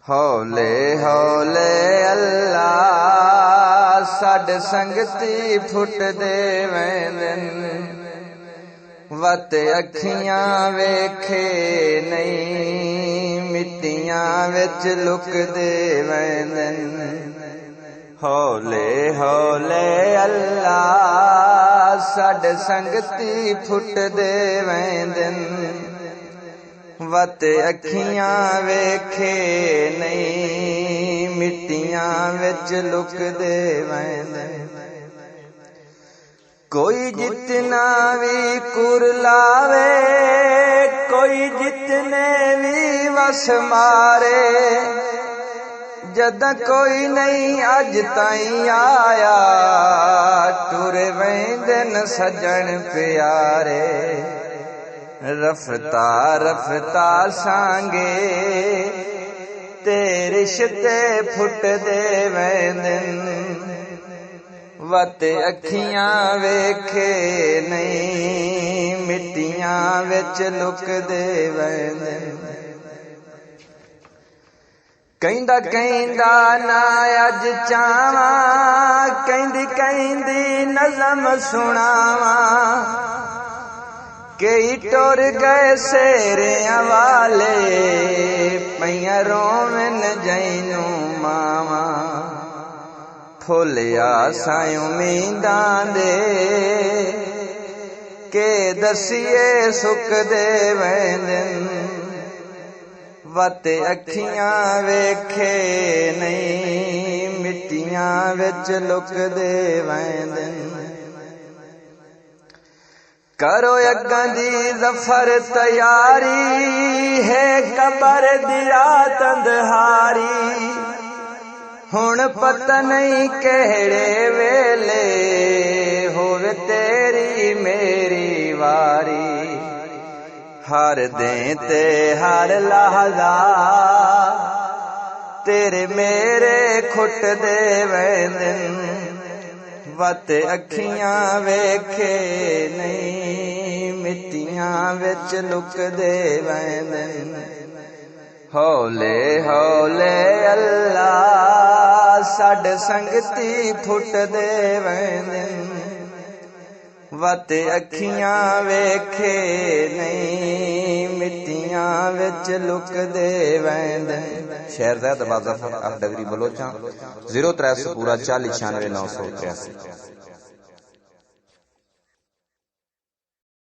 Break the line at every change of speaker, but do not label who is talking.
हौले हौले अल्लाह साड संगती फुट देवेंदन वत अखियां वेखे नहीं मिट्टियां विच लुक देवेंदन हौले हौले अल्लाह साड संगती फुट देवेंदन वत अखियां वेखे नहीं मिट्टियां विच लुक देवेंदन कोई जितना भी कुरलावे कोई जितने भी वस मारे जद कोई नहीं अज ताईं आया टुर वेंदन सजन प्यारे रफ्ता रफ्ता सांगे ते रिश्ते फुट देवेंदन वत अखियां वेखे नहीं मिट्टियां विच लुक देवेंदन कहंदा कहंदा ना अज चावा कहंदी कहंदी नज़म सुनावा कई टुर गए सेरियां वाले पईयां रोवन जैनू मावा फुलिया साई उम्मीदां दे के दसिए सुख देवेंदन वत अखियां वेखे नहीं मिट्टियां विच लुक देवेंदन करो अग्गां दी ज़फर तैयारी है कबर दी रात अंधारी हुण पता नहीं केड़े वेले होवे तेरी मेरी वारी हर दे ते हर लहज़ा तेरे मेरे खुट देवेंदन वत अखियां वेखे नहीं मिट्टियां विच लुक देवेंदन हौले हौले अल्लाह साड संगती फुट देवेंदन वत अखियां वेखे नहीं मिट्टियां विच लुक देवेंदन। शेर ज़ैद बाज़फ़र डगरी बलोचां 03 पूरा 40 96 983।